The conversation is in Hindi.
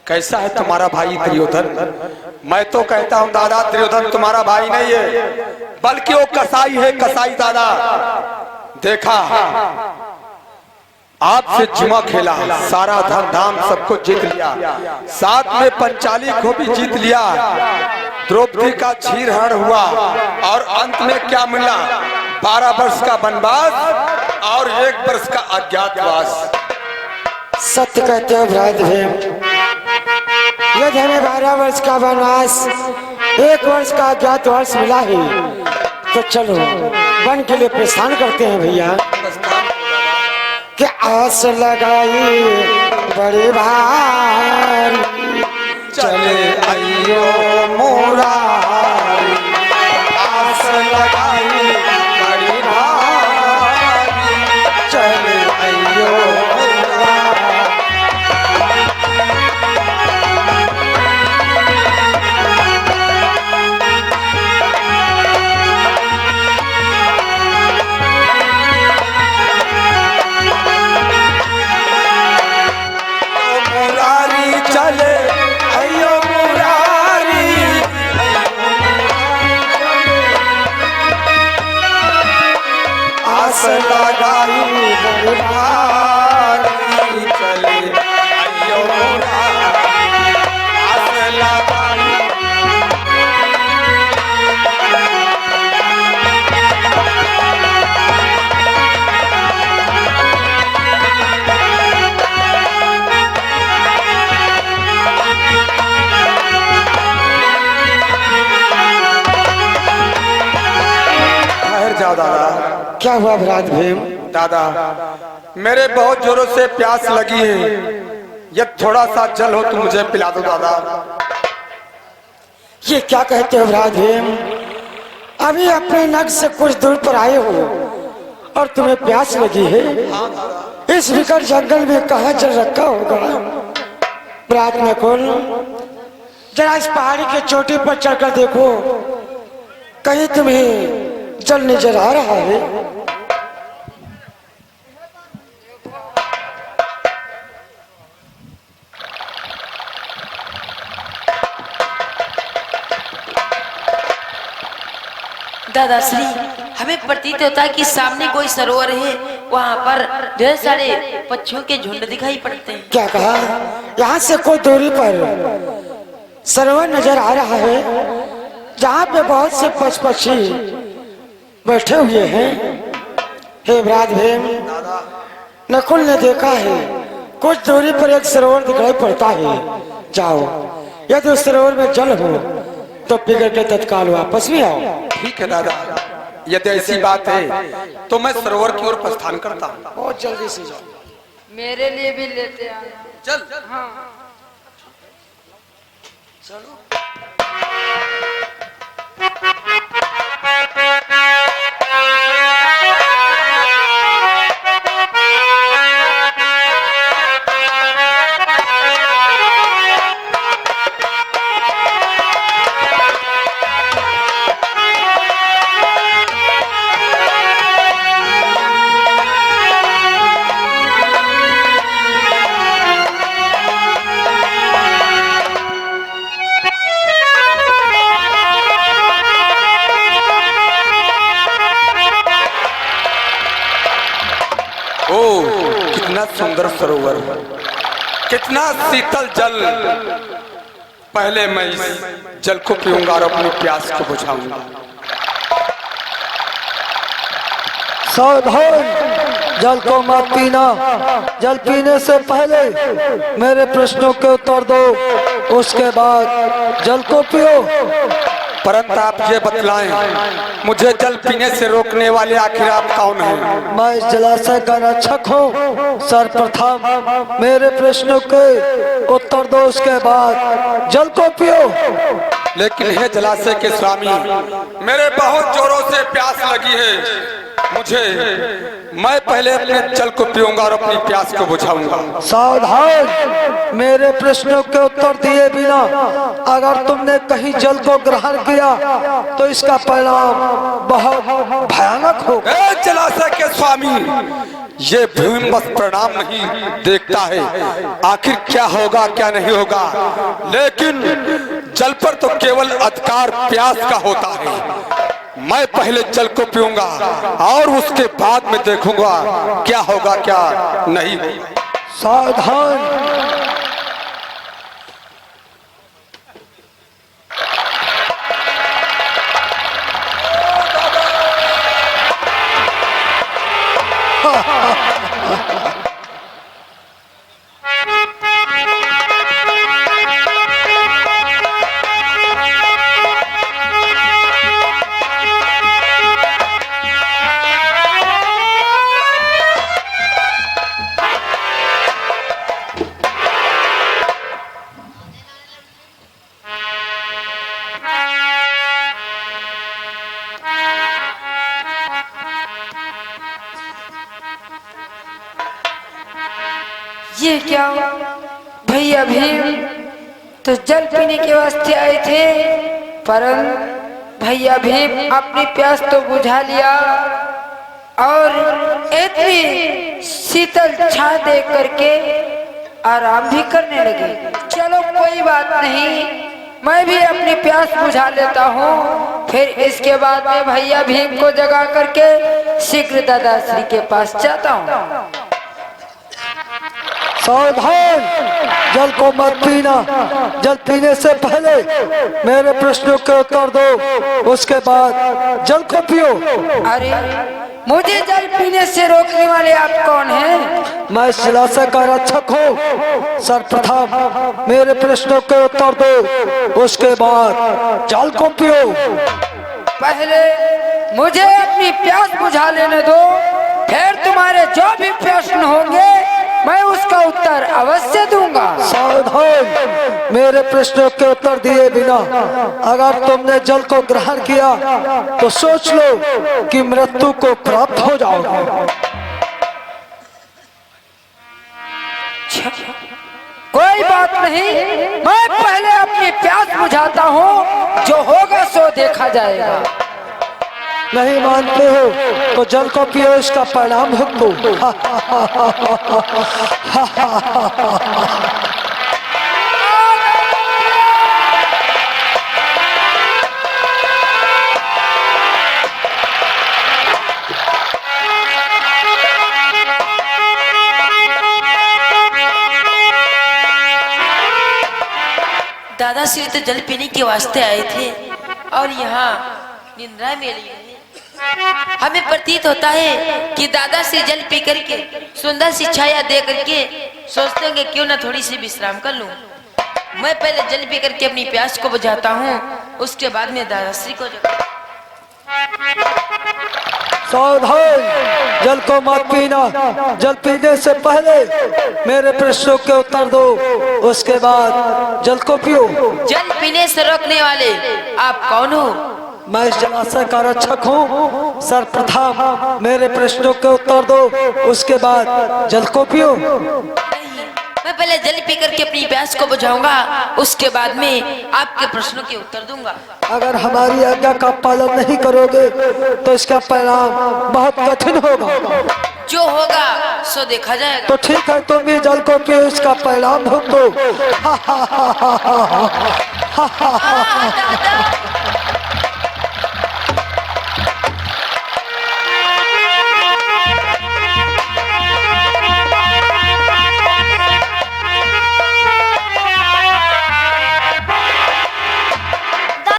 कैसा है तुम्हारा भाई दुर्योधन? मैं तो कहता हूँ दादा, दुर्योधन तुम्हारा भाई नहीं है, बल्कि वो कसाई है, कसाई दादा। देखा, आपसे जुआ खेला, सारा धन धाम सबको जीत लिया, साथ में पंचाली को भी जीत लिया, द्रौपदी का चीरहरण हुआ, और अंत में क्या मिला? 12 वर्ष का वनवास और 1 वर्ष का अज्ञातवास। सत्य कहते हो भ्रात भीम, यदि हमें 12 वर्ष का वनवास 1 वर्ष का अज्ञातवास मिला है तो चलो वन के लिए प्रस्थान करते हैं भैया। कि आस लगाई बड़ी भारी, चले आइयो मुरारी, आस लगाई बड़ी भारी, चले आइयो मुरारी। चले आइयो मुरारी, आस लगाई बड़ी भारी, चले आइयो मुरारी, आस लगाई। दादा, क्या हुआ भ्रात भीम? दादा, मेरे बहुत जोरों से प्यास लगी है, ये थोड़ा सा जल हो तो मुझे पिला दो दादा। ये क्या कहते हो भ्रात भीम? अभी अपने नग से कुछ दूर पर आए हो और तुम्हें प्यास लगी है? इस विकट जंगल में कहाँ जल रखा होगा? भ्रात नकुल, जरा इस पहाड़ी के चोटी पर चढ़कर देखो, कहीं तुम्हें जल नजर आ रहा है? दादाश्री, हमें प्रतीत होता है कि सामने कोई सरोवर है, वहाँ पर ढेर सारे पक्षियों के झुंड दिखाई पड़ते हैं। क्या कहा? यहाँ से कोई दूरी पर सरोवर नजर आ रहा है, जहाँ पे बहुत से पक्षी बैठे हुए हैं। हे भ्रात भीम, नकुल ने देखा है कुछ दूरी पर एक सरोवर दिखाई पड़ता है, जाओ, यदि उस सरोवर में जल हो तो पिघल के तत्काल वापस भी आओ। ठीक है दादा, यदि ऐसी बात है तो मैं सरोवर की ओर प्रस्थान करता हूँ। बहुत जल्दी से जाओ। मेरे लिए भी लेते आना। चल। हाँ। चलो। कितना सुंदर सरोवर, कितना शीतल जल। पहले मैं इस जल को पीऊंगा और अपनी प्यास को बुझाऊंगा। सावधान, जल को मत पीना। जल पीने से पहले मेरे प्रश्नों के उत्तर दो, उसके बाद जल को पियो। परंतु आप ये बतलाएं, मुझे जल पीने से रोकने वाले आखिर आप कौन हैं? मैं इस जलाशय का रक्षक हूँ। सर्वप्रथम मेरे प्रश्नों के उत्तर दो, उसके बाद जल को पियो। लेकिन हे जलाशय के स्वामी, मेरे बहुत जोरों से प्यास लगी है, मैं पहले अपने जल को पीऊंगा और अपनी प्यास को बुझाऊंगा। सावधान, मेरे प्रश्नों के उत्तर दिए बिना अगर तुमने कहीं जल को ग्रहण किया तो इसका परिणाम बहुत भयानक होगा। जलाशय के स्वामी, ये भीम बस प्रणाम नहीं देखता है, आखिर क्या होगा क्या नहीं होगा, लेकिन जल पर तो केवल अधिकार प्यास का होता है। मैं पहले जल को पीऊंगा और उसके बाद में देखूंगा क्या होगा क्या नहीं होगा। सावधान। ये क्या भैया भीम तो जल पीने के वास्ते आए थे, परंतु भैया भीम अपनी प्यास तो बुझा लिया और इतनी शीतल छां देख करके आराम भी करने लगे। चलो कोई बात नहीं, मैं भी अपनी प्यास बुझा लेता हूँ, फिर इसके बाद में भैया भीम को जगा करके शीघ्र दादाश्री के पास जाता हूँ। सावधान, जल को मत पीना। जल पीने से पहले मेरे प्रश्नों के उत्तर दो, उसके बाद जल को पियो। अरे मुझे जल पीने से रोकने वाले आप कौन हैं? मैं शिलासा का रक्षक हूँ। सर्वप्रथम मेरे प्रश्नों के उत्तर दो, उसके बाद जल को पियो। पहले मुझे अपनी प्यास बुझा लेने दो, फिर तुम्हारे जो भी प्रश्न होंगे मैं उसका उत्तर अवश्य दूंगा। सावधान, मेरे प्रश्नों के उत्तर दिए बिना अगर तुमने जल को ग्रहण किया तो सोच लो कि मृत्यु को प्राप्त हो जाओगे। कोई बात नहीं, मैं पहले अपनी प्यास बुझाता हूँ, जो होगा सो देखा जाएगा। नहीं मानते हो तो जल को पियो, इसका परिणाम भुगतो। दादाश्री तो जल पीने के वास्ते आए थे और यहाँ निंद्रा में लिए हैं। हमें प्रतीत होता है कि दादाश्री जल पी करके सुंदर सी छाया दे करके सोचते होंगे क्यों ना थोड़ी सी विश्राम कर लूं। मैं पहले जल पी करके अपनी प्यास को बुझाता हूँ, उसके बाद में दादाश्री को सावधान, जल को मत पीना। जल पीने से पहले मेरे प्रश्नों के उत्तर दो, उसके बाद जल को पियो। जल पीने से रोकने वाले आप कौन हो? मैं इस जलाशय का रक्षक हूँ। सर्वप्रथम मेरे प्रश्नों के उत्तर दो, उसके बाद जल को पियो। मैं पहले जल पी करके अपनी प्यास को बुझाऊंगा, उसके बाद में आपके प्रश्नों के उत्तर दूंगा। अगर हमारी आज्ञा का पालन नहीं करोगे तो इसका परिणाम बहुत कठिन होगा। जो होगा सो देखा जाएगा। तो ठीक है, तुम भी जल को पियो, इसका परिणाम भुगतो। दादा